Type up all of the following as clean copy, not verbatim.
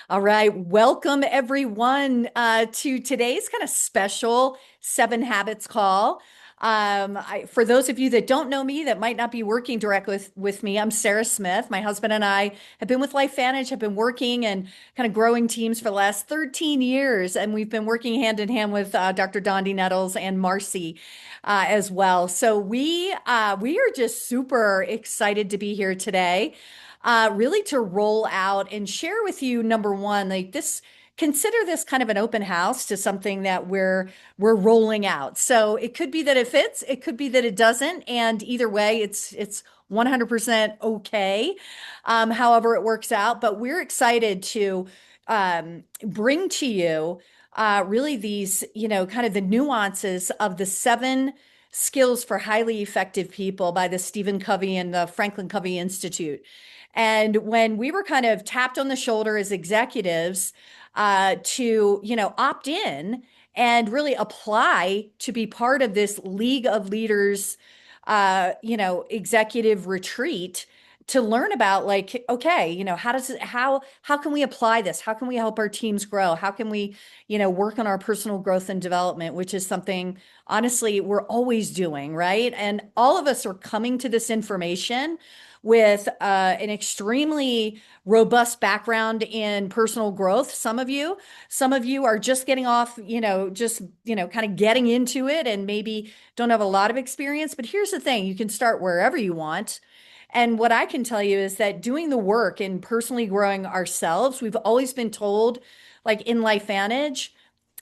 All right, welcome everyone to today's kind of special Seven Habits call. For those of you that don't know me, that might not be working direct with me, I'm Sarah Smith. My husband and I have been with LifeVantage, have been working and kind of growing teams for the last 13 years, and we've been working hand in hand with Dr. Marci Nettles and Marci as well. So we are just super excited to be here today, really to roll out and share with you, number one, like this, consider this kind of an open house to something that we're rolling out. So it could be that it fits, it could be that it doesn't, and either way, it's 100% okay. However it works out, but we're excited to bring to you really these, kind of the nuances of the seven skills for highly effective people by the Stephen Covey and the Franklin Covey Institute. And when we were kind of tapped on the shoulder as executives to, opt in and really apply to be part of this League of Leaders, executive retreat to learn about like, okay, how can we apply this? How can we help our teams grow? How can we, work on our personal growth and development, which is something honestly we're always doing, right? And all of us are coming to this information with an extremely robust background in personal growth. Some of you are just getting off, kind of getting into it and maybe don't have a lot of experience. But here's the thing, you can start wherever you want. And what I can tell you is that doing the work in personally growing ourselves, we've always been told, like in LifeVantage,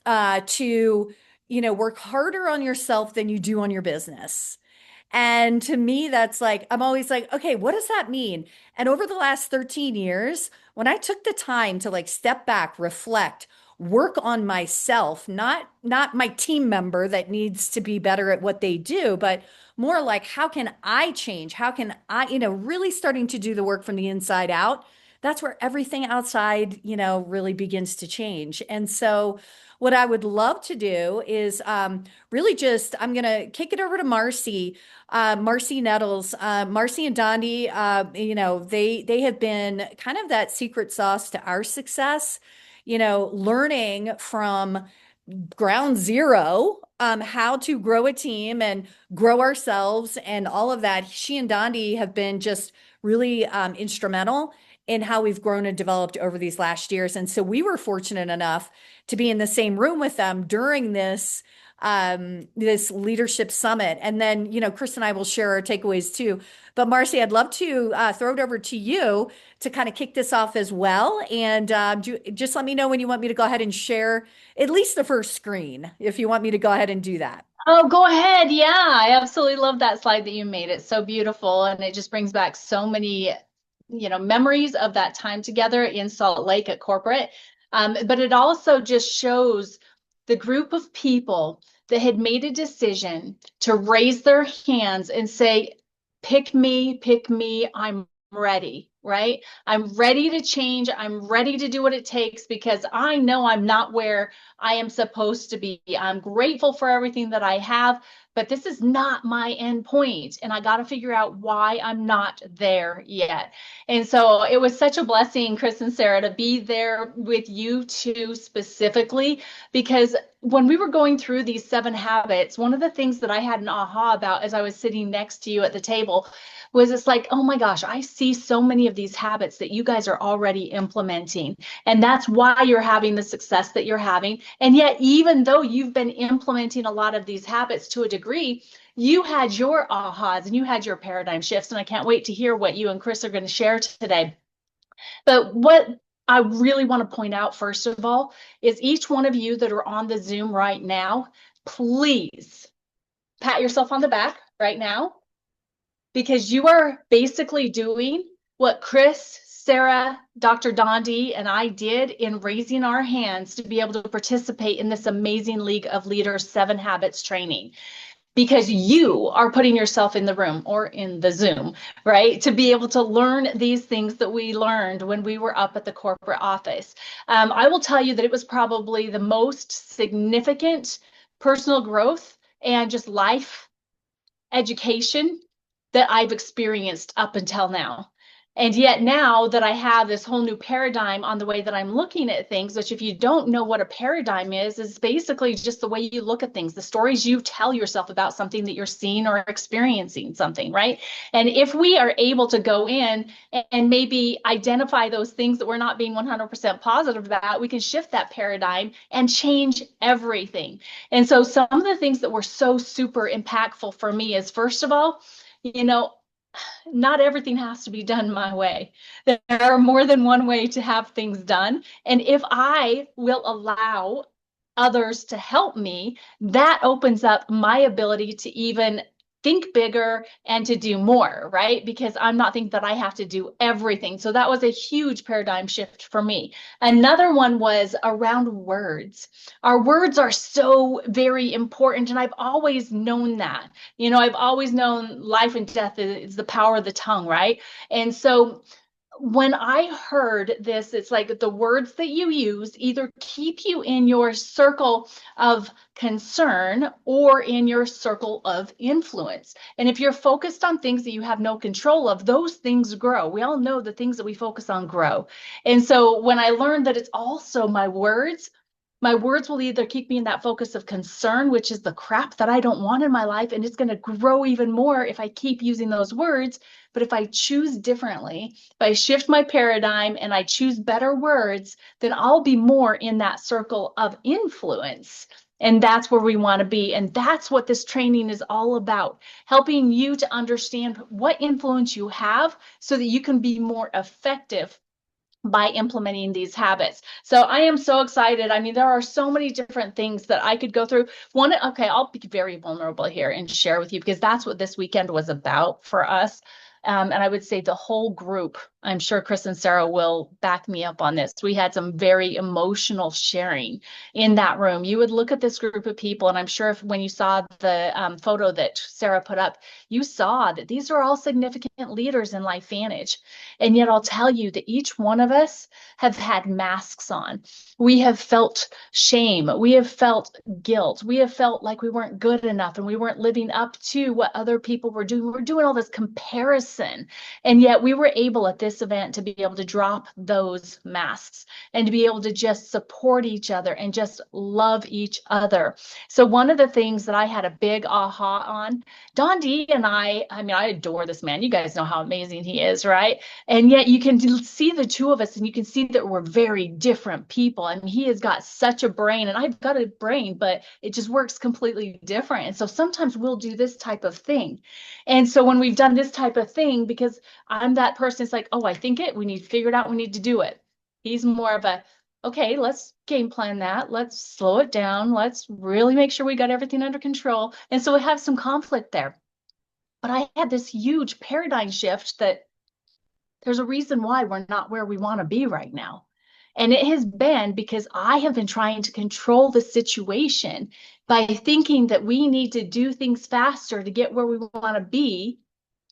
to, work harder on yourself than you do on your business. And to me, that's like, I'm always like, okay, what does that mean? And over the last 13 years, when I took the time to like step back, reflect, work on myself, not my team member that needs to be better at what they do, but more like, how can I change? How can I, really starting to do the work from the inside out? That's where everything outside, really begins to change. And so, what I would love to do is really just, I'm going to kick it over to Marci, Marci Nettles, Marci and Dondi. They have been kind of that secret sauce to our success. Learning from ground zero, how to grow a team and grow ourselves and all of that. She and Dondi have been just really instrumental in how we've grown and developed over these last years. And so we were fortunate enough to be in the same room with them during this leadership summit. And then, Chris and I will share our takeaways too. But Marci, I'd love to throw it over to you to kind of kick this off as well. And just let me know when you want me to go ahead and share at least the first screen, if you want me to go ahead and do that. Oh, go ahead. Yeah, I absolutely love that slide that you made. It's so beautiful and it just brings back so many, memories of that time together in Salt Lake at corporate. But it also just shows the group of people that had made a decision to raise their hands and say, pick me, I'm ready, right? I'm ready to change. I'm ready to do what it takes because I know I'm not where I am supposed to be. I'm grateful for everything that I have, but this is not my end point. And I got to figure out why I'm not there yet. And so it was such a blessing, Chris and Sarah, to be there with you two specifically, because when we were going through these seven habits, one of the things that I had an aha about as I was sitting next to you at the table was it's like, oh my gosh, I see so many of these habits that you guys are already implementing. And that's why you're having the success that you're having. And yet, even though you've been implementing a lot of these habits to a degree, you had your ahas and you had your paradigm shifts. And I can't wait to hear what you and Chris are going to share today. But what I really want to point out, first of all, is each one of you that are on the Zoom right now, please pat yourself on the back right now, because you are basically doing what Chris, Sarah, Dr. Dondi, and I did in raising our hands to be able to participate in this amazing League of Leaders 7 Habits training. Because you are putting yourself in the room or in the Zoom, right? To be able to learn these things that we learned when we were up at the corporate office. I will tell you that it was probably the most significant personal growth and just life education that I've experienced up until now. And yet now that I have this whole new paradigm on the way that I'm looking at things, which if you don't know what a paradigm is basically just the way you look at things, the stories you tell yourself about something that you're seeing or experiencing something, right? And if we are able to go in and maybe identify those things that we're not being 100% positive about, we can shift that paradigm and change everything. And so some of the things that were so super impactful for me is, first of all, you know, not everything has to be done my way. There are more than one way to have things done. And if I will allow others to help me, that opens up my ability to even think bigger and to do more, right? Because I'm not thinking that I have to do everything. So that was a huge paradigm shift for me. Another one was around words. Our words are so very important. And I've always known that. I've always known life and death is the power of the tongue, right? And so when I heard this, it's like the words that you use either keep you in your circle of concern or in your circle of influence. And if you're focused on things that you have no control of, those things grow. We all know the things that we focus on grow. And so when I learned that it's also my words will either keep me in that focus of concern, which is the crap that I don't want in my life, and it's going to grow even more if I keep using those words. But if I choose differently, if I shift my paradigm and I choose better words, then I'll be more in that circle of influence. And that's where we want to be. And that's what this training is all about, helping you to understand what influence you have so that you can be more effective by implementing these habits. So I am so excited. I mean, there are so many different things that I could go through. Okay, I'll be very vulnerable here and share with you because that's what this weekend was about for us. And I would say the whole group, I'm sure Chris and Sarah will back me up on this. We had some very emotional sharing in that room. You would look at this group of people, and I'm sure when you saw the photo that Sarah put up, you saw that these are all significant leaders in LifeVantage. And yet I'll tell you that each one of us have had masks on. We have felt shame. We have felt guilt. We have felt like we weren't good enough and we weren't living up to what other people were doing. We're doing all this comparison. And yet we were able at this event to be able to drop those masks and to be able to just support each other and just love each other. So one of the things that I had a big aha on, Don D and I mean, I adore this man. You guys know how amazing he is, right? And yet you can see the two of us and you can see that we're very different people. I mean, he has got such a brain and I've got a brain, but it just works completely different. And so sometimes we'll do this type of thing. And so when we've done this type of thing, because I'm that person, it's like, oh, I think we need to figure it out. We need to do it. He's more of a, okay, let's game plan that. Let's slow it down. Let's really make sure we got everything under control. And so we have some conflict there. But I had this huge paradigm shift that there's a reason why we're not where we want to be right now. And it has been because I have been trying to control the situation by thinking that we need to do things faster to get where we want to be,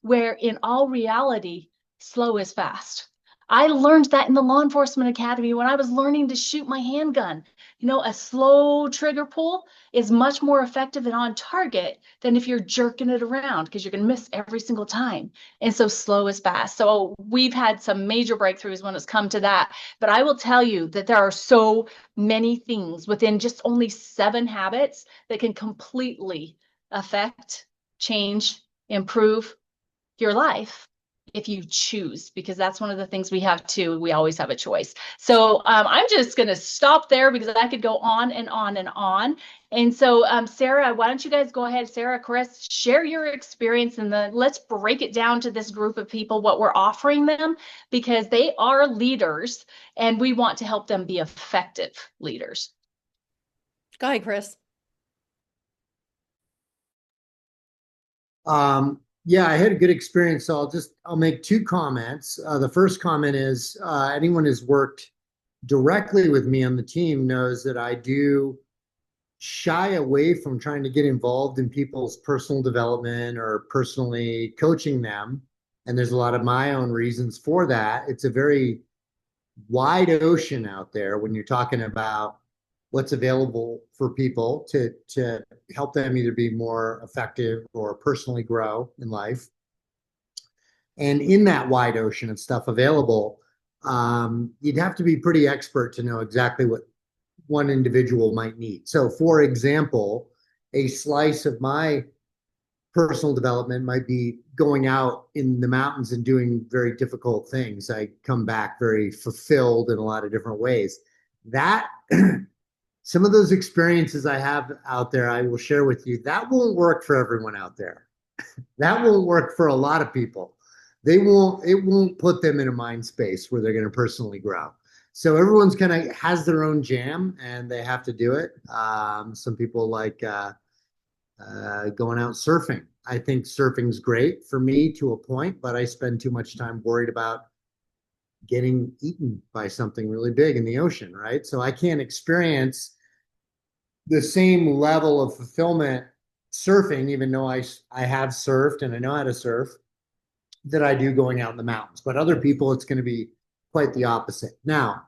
where in all reality, slow is fast. I learned that in the law enforcement academy when I was learning to shoot my handgun. A slow trigger pull is much more effective and on target than if you're jerking it around because you're going to miss every single time. And so slow is fast. So we've had some major breakthroughs when it's come to that. But I will tell you that there are so many things within just only 7 habits that can completely affect, change, improve your life if you choose, because that's one of the things we have too. We always have a choice. So I'm just going to stop there because I could go on and on and on. And so Sarah, why don't you guys go ahead, Sarah, Chris, share your experience and then let's break it down to this group of people, what we're offering them, because they are leaders and we want to help them be effective leaders. Go ahead, Chris. Yeah, I had a good experience. So I'll make 2 comments. The first comment is anyone who's worked directly with me on the team knows that I do shy away from trying to get involved in people's personal development or personally coaching them. And there's a lot of my own reasons for that. It's a very wide ocean out there when you're talking about what's available for people to help them either be more effective or personally grow in life. And in that wide ocean of stuff available, you'd have to be pretty expert to know exactly what one individual might need. So, for example, a slice of my personal development might be going out in the mountains and doing very difficult things. I come back very fulfilled in a lot of different ways. That some of those experiences I have out there, I will share with you. That won't work for everyone out there. That won't work for a lot of people. It won't put them in a mind space where they're going to personally grow. So everyone's kind of has their own jam and they have to do it. Some people like going out surfing. I think surfing's great for me to a point, but I spend too much time worried about getting eaten by something really big in the ocean, right? So I can't experience the same level of fulfillment surfing, even though I have surfed and I know how to surf, that I do going out in the mountains. But other people, it's going to be quite the opposite. Now,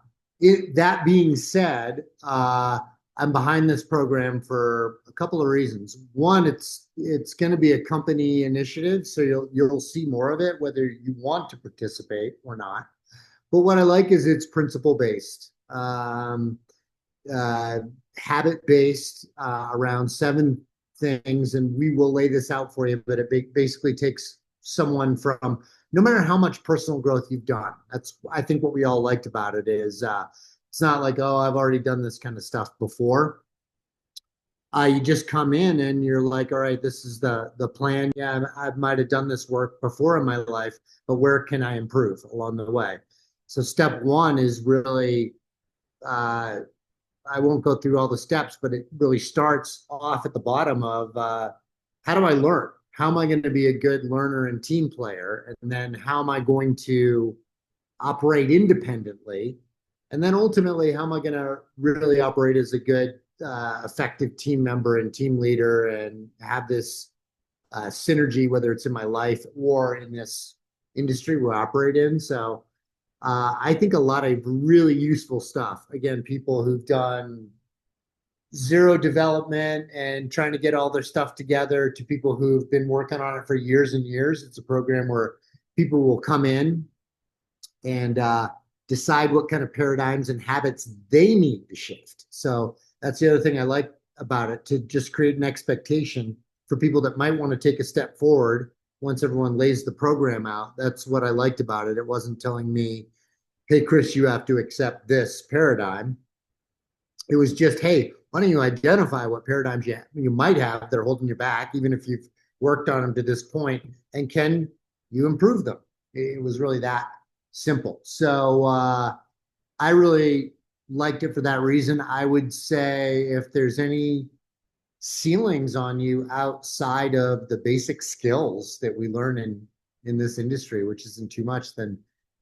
that being said, I'm behind this program for a couple of reasons. One, it's going to be a company initiative, so you'll see more of it, whether you want to participate or not. But what I like is it's principle based, uh, habit based, around 7 things, and we will lay this out for you. But it basically takes someone from no matter how much personal growth you've done. That's I think what we all liked about it is it's not like, oh, I've already done this kind of stuff before. You just come in and you're like, all right, this is the plan. Yeah, I might have done this work before in my life, but where can I improve along the way? So step one is really uh, I won't go through all the steps, but it really starts off at the bottom of how do I learn? How am I going to be a good learner and team player? And then how am I going to operate independently? And then ultimately, how am I going to really operate as a good, effective team member and team leader and have this synergy, whether it's in my life or in this industry we operate in? So I think a lot of really useful stuff. Again, people who've done zero development and trying to get all their stuff together to people who've been working on it for years and years. It's a program where people will come in and decide what kind of paradigms and habits they need to shift. So that's the other thing I like about it, to just create an expectation for people that might want to take a step forward once everyone lays the program out. That's what I liked about it. It wasn't telling me, hey, Chris, you have to accept this paradigm. It was just, hey, why don't you identify what paradigms you might have that are holding you back, even if you've worked on them to this point, and can you improve them? It was really that simple. So I really liked it for that reason. I would say if there's any ceilings on you outside of the basic skills that we learn in this industry, which isn't too much, then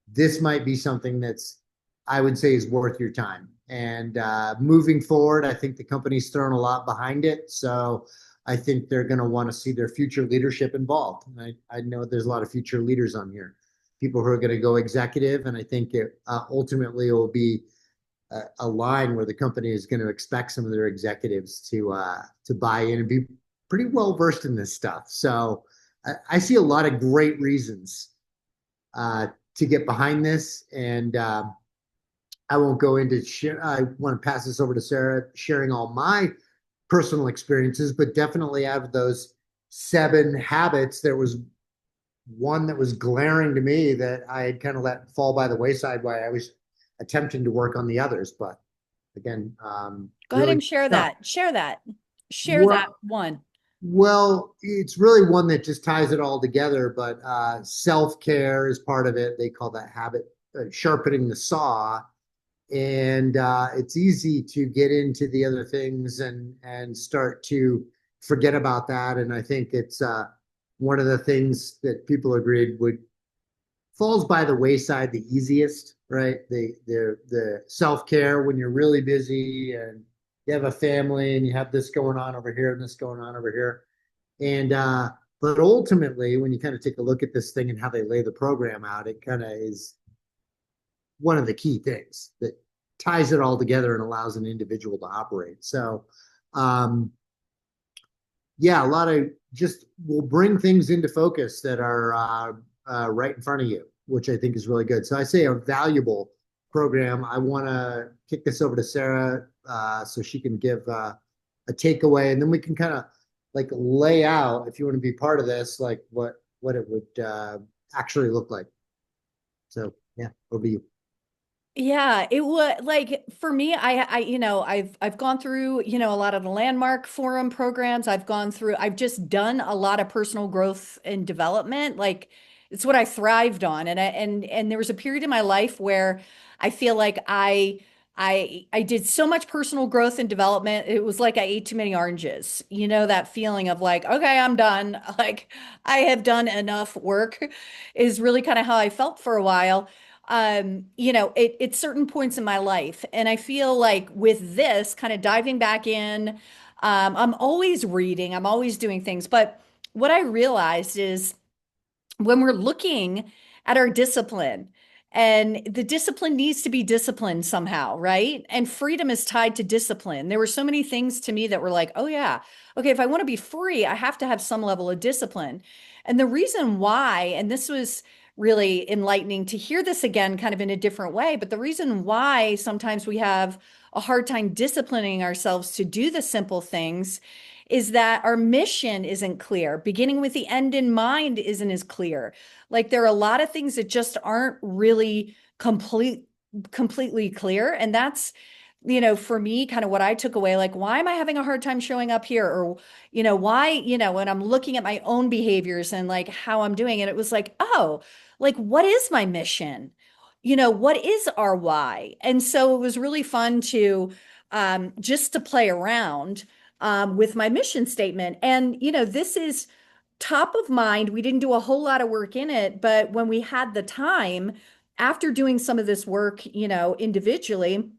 this might be something that's I would say is worth your time. And moving forward, I think the company's thrown a lot behind it. So I think they're going to want to see their future leadership involved. And I know there's a lot of future leaders on here, people who are going to go executive. And I think ultimately it will be a line where the company is going to expect some of their executives to buy in and be pretty well versed in this stuff. So I see a lot of great reasons to get behind this. And I won't go into share. I want to pass this over to Sarah, sharing all my personal experiences, but definitely out of those 7 habits, there was one that was glaring to me that I had kind of let fall by the wayside while I was attempting to work on the others. But again, Go ahead really and share stuff. that. Share that. Share that Well, one. well, it's really one that just ties it all together, but self-care is part of it. They call that habit sharpening the saw. And it's easy to get into the other things and start to forget about that. And I think it's one of the things that people agreed would falls by the wayside the easiest, right? The self care when you're really busy and you have a family and you have this going on over here and this going on over here. And but ultimately, when you kind of take a look at this thing and how they lay the program out, it kind of is one of the key things that ties it all together and allows an individual to operate. So, yeah, a lot of just will bring things into focus that are right in front of you, which I think is really good. So I say a valuable program. I want to kick this over to Sarah so she can give a takeaway, and then we can kind of like lay out, if you want to be part of this, like what it would actually look like. So yeah, over to you. Yeah, it would like for me, I've gone through, a lot of the landmark forum programs. I've just done a lot of personal growth and development. Like it's what I thrived on. And there was a period in my life where I feel like I did so much personal growth and development. It was like I ate too many oranges. You know, that feeling of like, okay, I'm done. Like I have done enough work is really kind of how I felt for a while at certain points in my life. And I feel like with this kind of diving back in, I'm always reading, I'm always doing things. But what I realized is when we're looking at our discipline, and the discipline needs to be disciplined somehow, right? And freedom is tied to discipline. There were so many things to me that were like, oh, yeah, okay, if I want to be free, I have to have some level of discipline. And the reason why, and this was really enlightening to hear this again, kind of in a different way, but the reason why sometimes we have a hard time disciplining ourselves to do the simple things is that our mission isn't clear. Beginning with the end in mind isn't as clear. Like there are a lot of things that just aren't really completely clear. And that's, for me, kind of what I took away, like, why am I having a hard time showing up here? Or, why, when I'm looking at my own behaviors and like how I'm doing it, it was like, oh, like, what is my mission? What is our why? And so it was really fun to just to play around with my mission statement. And, this is top of mind. We didn't do a whole lot of work in it, but when we had the time after doing some of this work, individually,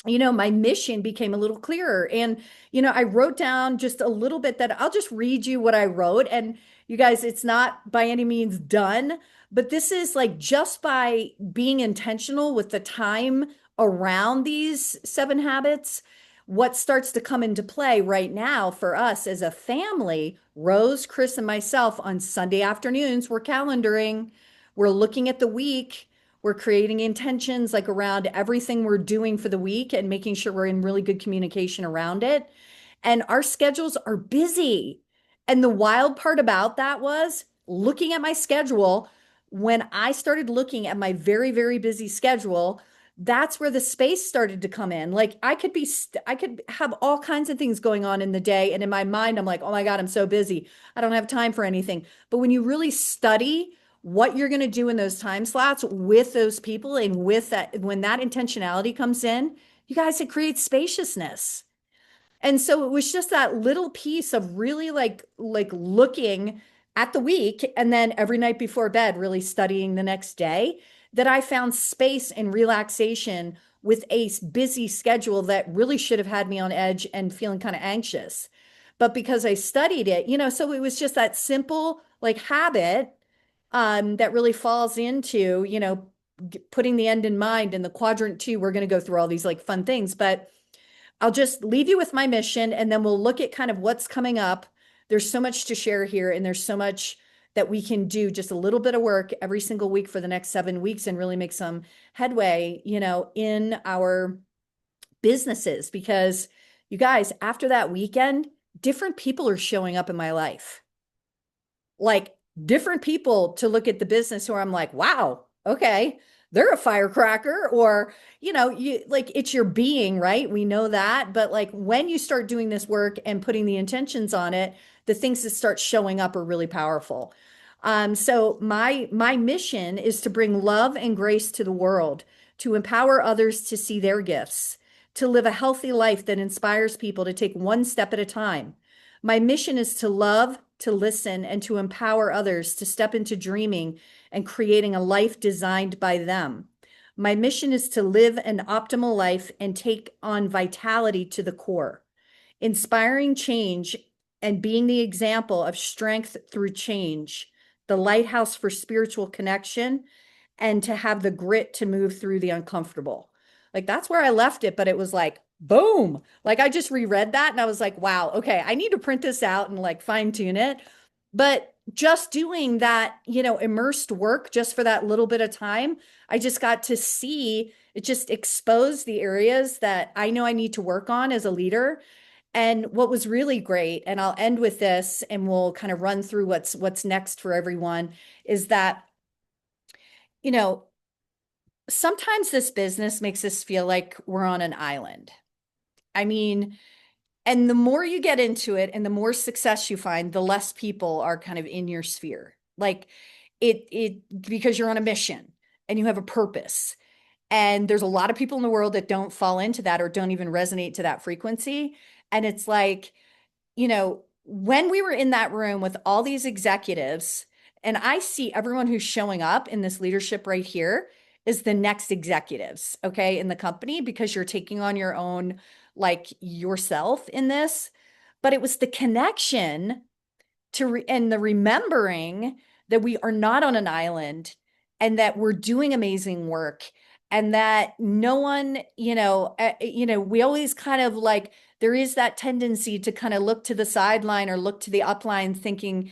my mission became a little clearer. And, I wrote down just a little bit that I'll just read you what I wrote. And you guys, it's not by any means done, but this is like just by being intentional with the time around these 7 habits, what starts to come into play right now for us as a family, Rose, Chris, and myself on Sunday afternoons, we're calendaring, we're looking at the week. We're creating intentions like around everything we're doing for the week and making sure we're in really good communication around it. And our schedules are busy. And the wild part about that was looking at my schedule. When I started looking at my very, very busy schedule, that's where the space started to come in. Like I could have all kinds of things going on in the day. And in my mind, I'm like, oh my God, I'm so busy. I don't have time for anything. But when you really study what you're going to do in those time slots with those people and with that, when that intentionality comes in, you guys, it creates spaciousness. And so it was just that little piece of really like looking at the week and then every night before bed really studying the next day that I found space and relaxation with a busy schedule that really should have had me on edge and feeling kind of anxious. But because I studied it, so it was just that simple like habit that really falls into, putting the end in mind. In the quadrant 2, we're going to go through all these like fun things, but I'll just leave you with my mission and then we'll look at kind of what's coming up. There's so much to share here and there's so much that we can do, just a little bit of work every single week for the next 7 weeks and really make some headway, in our businesses. Because you guys, after that weekend, different people are showing up in my life, like different people to look at the business where I'm like, wow, okay, they're a firecracker. Or, you like it's your being, right? We know that. But like when you start doing this work and putting the intentions on it, the things that start showing up are really powerful. So my mission is to bring love and grace to the world, to empower others to see their gifts, to live a healthy life that inspires people to take one step at a time. My mission is to love, to listen, and to empower others to step into dreaming and creating a life designed by them. My mission is to live an optimal life and take on vitality to the core, inspiring change and being the example of strength through change, the lighthouse for spiritual connection, and to have the grit to move through the uncomfortable. Like that's where I left it, but it was like, boom. Like I just reread that and I was like, wow, okay, I need to print this out and like fine tune it. But just doing that, immersed work just for that little bit of time, I just got to see it just expose the areas that I know I need to work on as a leader. And what was really great, and I'll end with this and we'll kind of run through what's next for everyone, is that, you know, sometimes this business makes us feel like we're on an island. I mean, and the more you get into it and the more success you find, the less people are kind of in your sphere. Like because you're on a mission and you have a purpose. And there's a lot of people in the world that don't fall into that or don't even resonate to that frequency. And it's like, when we were in that room with all these executives, and I see everyone who's showing up in this leadership right here is the next executives, okay, in the company, because you're taking on your own, like yourself in this. But it was the connection and the remembering that we are not on an island and that we're doing amazing work and that no one, we always kind of like, there is that tendency to kind of look to the sideline or look to the upline thinking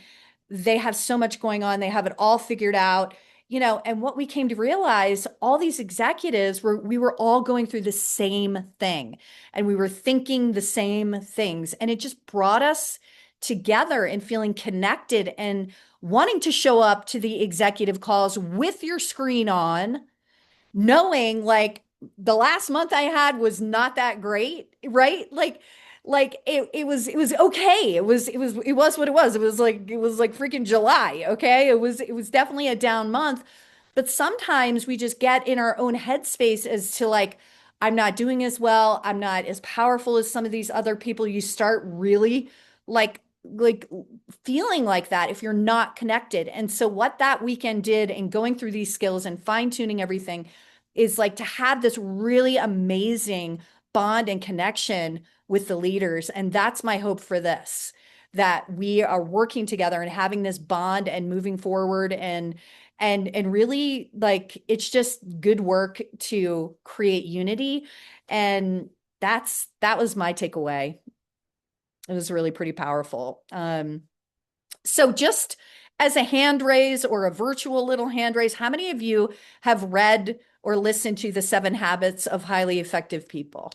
they have so much going on, they have it all figured out. And what we came to realize, all these executives we were all going through the same thing and we were thinking the same things. And it just brought us together and feeling connected and wanting to show up to the executive calls with your screen on, knowing like the last month I had was not that great, right? Like it was okay. It was what it was. It was like freaking July, okay? It was definitely a down month, but sometimes we just get in our own headspace as to like, I'm not doing as well, I'm not as powerful as some of these other people. You start really like feeling like that if you're not connected. And so what that weekend did in going through these skills and fine-tuning everything is like to have this really amazing bond and connection with the leaders. And that's my hope for this, that we are working together and having this bond and moving forward and really like it's just good work to create unity. And that was my takeaway. It was really pretty powerful. So just as a hand raise or a virtual little hand raise, how many of you have read or listened to the 7 Habits of Highly Effective People?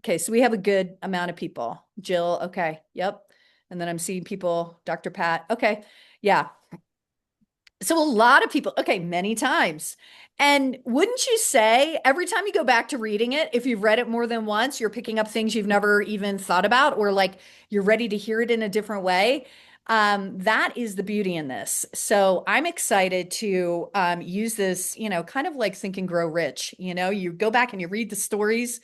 Okay, so we have a good amount of people. Jill, okay, yep. And then I'm seeing people, Dr. Pat. Okay, yeah. So a lot of people, okay, many times. And wouldn't you say every time you go back to reading it, if you've read it more than once, you're picking up things you've never even thought about, or like you're ready to hear it in a different way? That is the beauty in this. So I'm excited to use this, kind of like Think and Grow Rich. You go back and you read the stories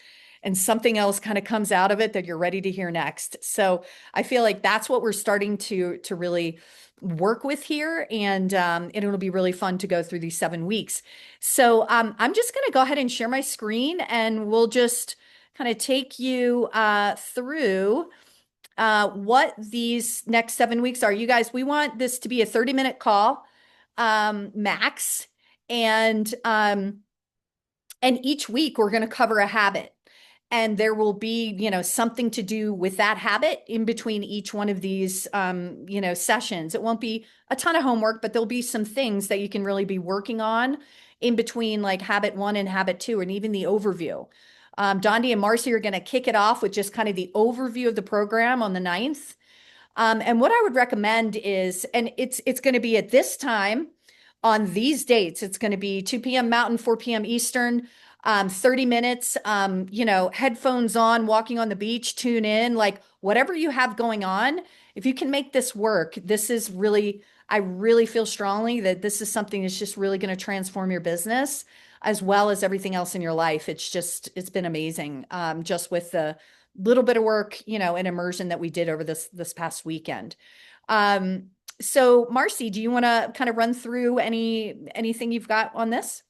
and something else kind of comes out of it that you're ready to hear next. So I feel like that's what we're starting to really work with here, and it'll be really fun to go through these 7 weeks. So I'm just going to go ahead and share my screen, and we'll just kind of take you through what these next 7 weeks are. You guys, we want this to be a 30-minute call max, and each week we're going to cover a habit. And there will be, something to do with that habit in between each one of these, sessions. It won't be a ton of homework, but there'll be some things that you can really be working on in between like habit 1 and habit 2, and even the overview. Dondi and Marci are going to kick it off with just kind of the overview of the program on the 9th. And what I would recommend is, and it's going to be at this time on these dates. It's going to be 2 p.m. Mountain, 4 p.m. Eastern, 30 minutes, headphones on, walking on the beach, tune in, like whatever you have going on. If you can make this work, this is really, I really feel strongly that this is something that's just really going to transform your business as well as everything else in your life. It's been amazing. Just with the little bit of work, and immersion that we did over this past weekend. So Marci, do you want to kind of run through anything you've got on this?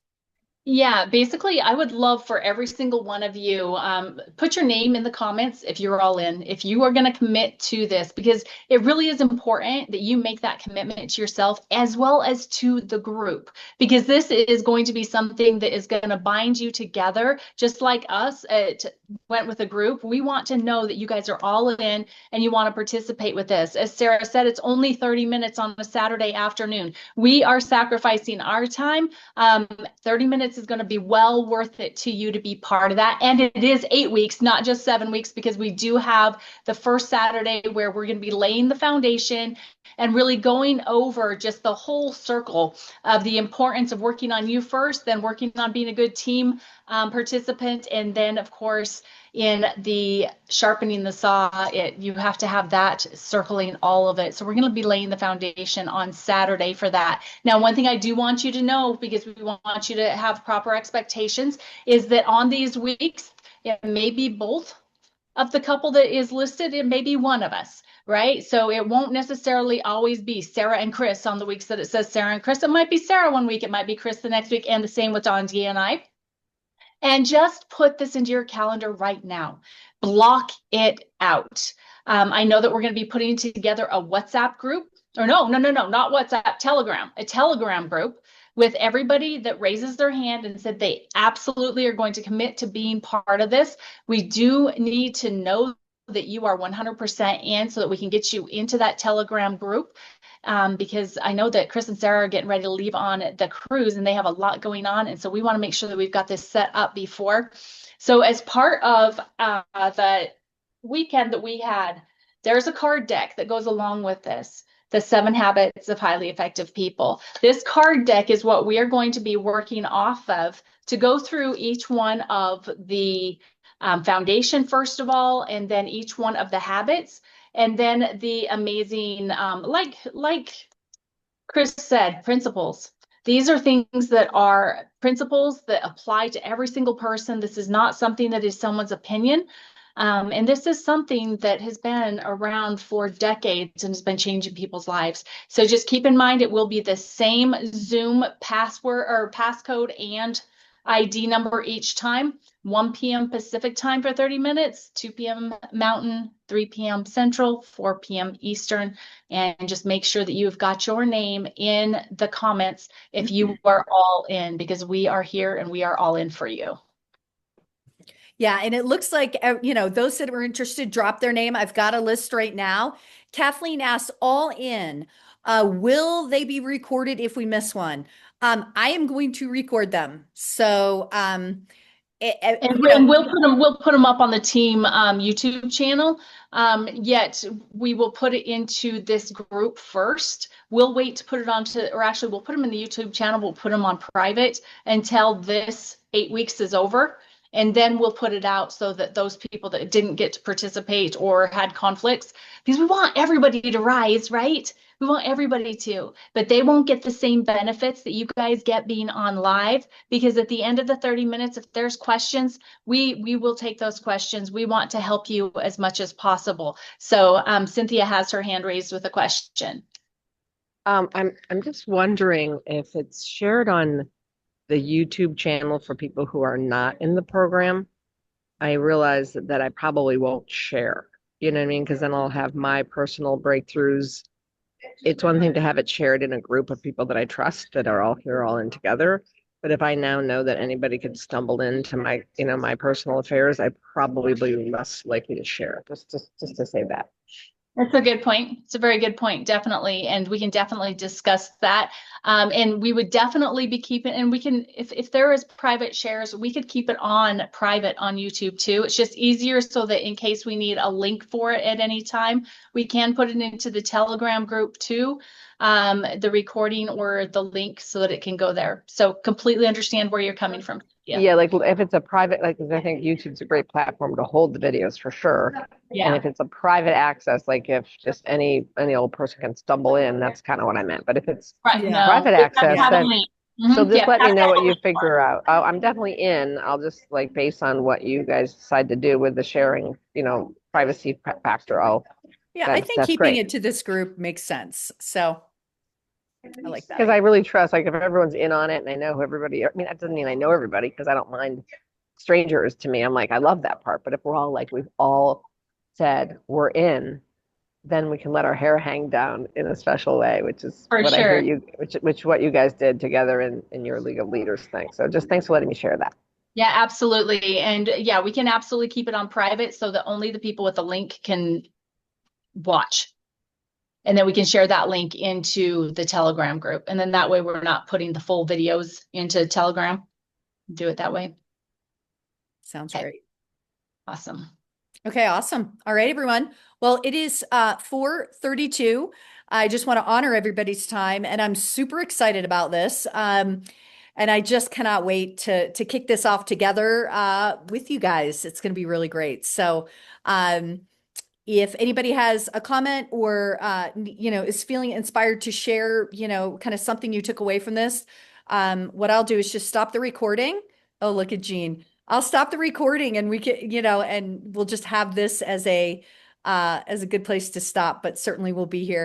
Yeah, basically, I would love for every single one of you, put your name in the comments if you're all in, if you are going to commit to this, because it really is important that you make that commitment to yourself as well as to the group, because this is going to be something that is going to bind you together, just like us went with a group. We want to know that you guys are all in and you want to participate with this. As Sarah said, it's only 30 minutes on a Saturday afternoon. We are sacrificing our time. 30 minutes is going to be well worth it to you to be part of that. And it is 8 weeks, not just 7 weeks, because we do have the first Saturday where we're going to be laying the foundation and really going over just the whole circle of the importance of working on you first, then working on being a good team participant, and then, of course, in the sharpening the saw, you have to have that circling all of it. So we're going to be laying the foundation on Saturday for that. Now, one thing I do want you to know, because we want you to have proper expectations, is that on these weeks, it may be both of the couple that is listed, it may be one of us, right? So it won't necessarily always be Sarah and Chris on the weeks that it says Sarah and Chris. It might be Sarah one week, it might be Chris the next week, and the same with Donji and I. And just put this into your calendar right now. Block it out. I know that we're going to be putting together a WhatsApp group, or no, not WhatsApp, Telegram, a Telegram group with everybody that raises their hand and said they absolutely are going to commit to being part of this. We do need to know that you are 100% in so that we can get you into that Telegram group. Because I know that Chris and Sarah are getting ready to leave on the cruise and they have a lot going on. And so we want to make sure that we've got this set up before. So as part of the weekend that we had, there's a card deck that goes along with this. The 7 Habits of Highly Effective People. This card deck is what we are going to be working off of to go through each one of the foundation, first of all, and then each one of the habits. And then the amazing, like Chris said, principles. These are things that are principles that apply to every single person. This is not something that is someone's opinion. And this is something that has been around for decades and has been changing people's lives. So just keep in mind, it will be the same Zoom password or passcode and ID number each time. 1 p.m. Pacific time for 30 minutes, 2 p.m. Mountain, 3 p.m. Central, 4 p.m. Eastern. And just make sure that you've got your name in the comments if you are all in, because we are here and we are all in for you. Yeah, and it looks like those that were interested drop their name. I've got a list right now. Kathleen asked, all in. Will they be recorded if we miss one? I am going to record them. So And we'll put them up on the team YouTube channel. Yet we will put it into this group first. We'll wait to put it onto, or actually we'll put them in the YouTube channel. We'll put them on private until this 8 weeks is over. And then we'll put it out so that those people that didn't get to participate or had conflicts, because we want everybody to rise, right? We want everybody to, but they won't get the same benefits that you guys get being on live, because at the end of the 30 minutes, if there's questions, we will take those questions. We want to help you as much as possible. So Cynthia has her hand raised with a question. I'm just wondering if it's shared on the YouTube channel for people who are not in the program. I realize that I probably won't share, you know what I mean? Because then I'll have my personal breakthroughs. It's one thing to have it shared in a group of people that I trust that are all here, all in together. But if I now know that anybody could stumble into my, my personal affairs, I probably be less likely to share. Just to say that. That's a good point. It's a very good point, definitely. And we can definitely discuss that. And we would definitely be keeping, and we can, if there is private shares, we could keep it on private on YouTube too. It's just easier so that in case we need a link for it at any time, we can put it into the Telegram group too, the recording or the link so that it can go there. So completely understand where you're coming from. Yeah, like if it's a private, like, 'cause I think YouTube's a great platform to hold the videos for sure. And if it's a private access, like if just any old person can stumble in, that's kind of what I meant. But if it's Right, no, private access, then so just yeah, let me know what you figure out. I'm definitely in. I'll just like based on what you guys decide to do with the sharing, privacy factor. I think that's keeping great. it to this group makes sense. So I like that Because I idea. really trust, like, if everyone's in on it and I know who everybody, I mean, that doesn't mean I know everybody because I don't mind strangers to me. I'm like, I love that part. But if we're all like, we've all said we're in, then we can let our hair hang down in a special way, which is For what I hear sure. you, which what you guys did together in your League of Leaders thing. So just thanks for letting me share that. Yeah, absolutely. And yeah, we can absolutely keep it on private so that only the people with the link can watch. And then we can share that link into the Telegram group. And then that way we're not putting the full videos into Telegram. Do it that way. Sounds Okay, great. awesome. Okay, awesome. All right, everyone. Well, it is 4:32. I just want to honor everybody's time, and I'm super excited about this. And I just cannot wait to kick this off together with you guys. It's going to be really great. So, if anybody has a comment or is feeling inspired to share, kind of something you took away from this, what I'll do is just stop the recording. Oh, look at Jean. I'll stop the recording and we can, and we'll just have this as a good place to stop, but certainly we'll be here.